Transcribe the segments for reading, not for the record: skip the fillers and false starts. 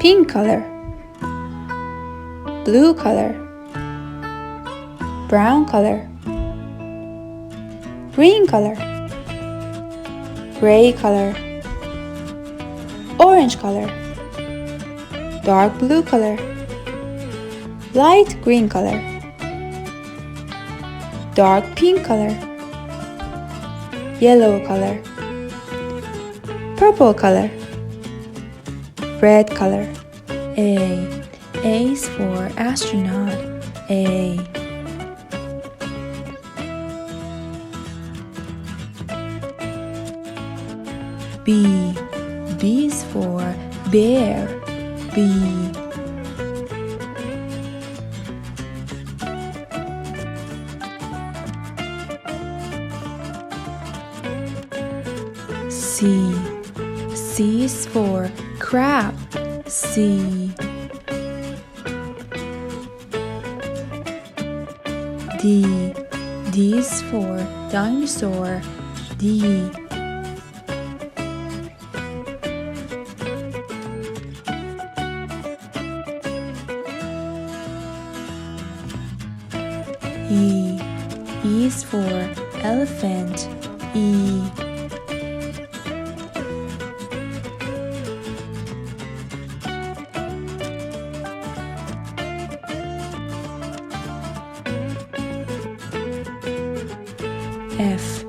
pink color, blue color, brown color, green color, gray color, orange color, dark blue color, light green color, dark pink color, yellow color, purple color, red color. A. A is for astronaut. A. B. B is for bear. B. C. C is for crab. C. D. D is for dinosaur. D. E. E is for elephant. E. F.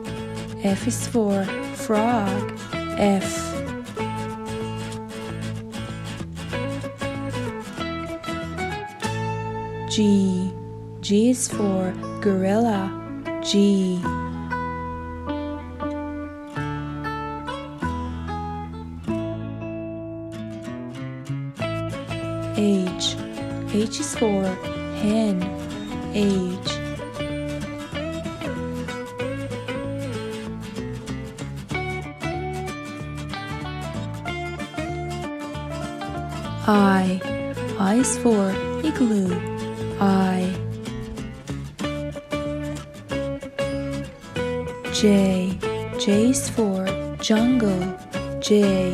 F is for frog. F. G. G is for gorilla. G. H. H is for hen. H. I. I is for igloo. I. J. J is for jungle. J.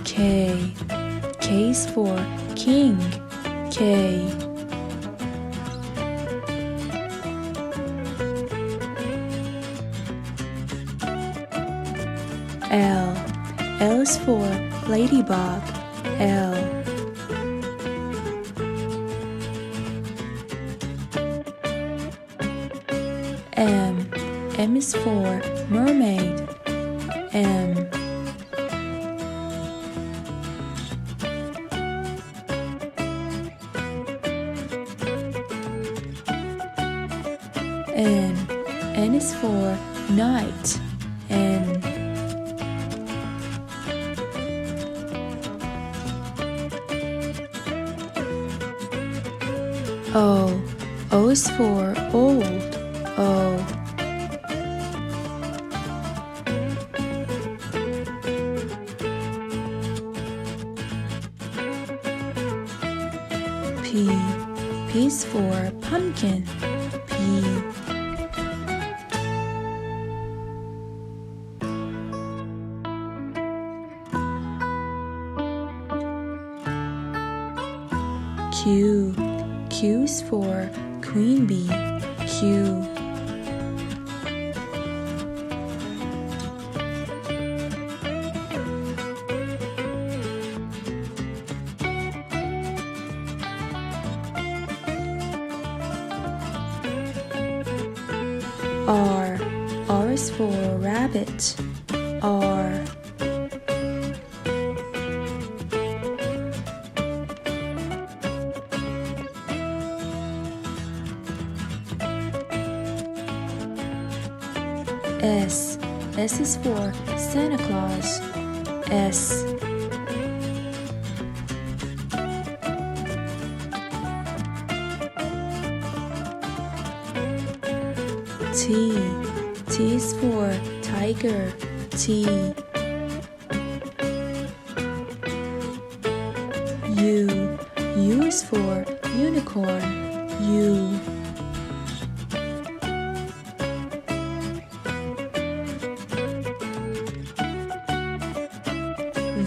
K. K is for king. K. L. L is for ladybug. L. M. M is for mermaid. M. N. N is for night. N. O. O is for old. O. P. P is for pumpkin. P. Q. Q is for queen bee. Q. R. R is for rabbit. R. S. S is for Santa Claus. S. T. T is for tiger. T. U. U is for unicorn. U.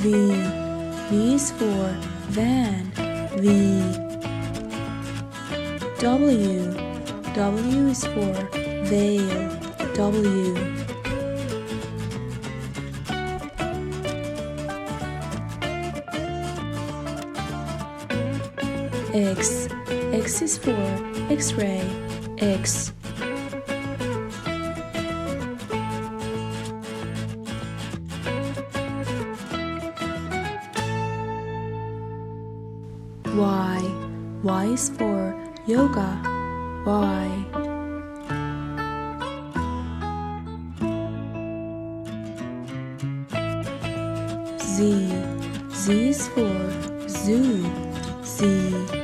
V. V V is for van, V. W is for veil, W. X is for X-ray, X. Y is for yoga, Y. Z is for zoo, Z.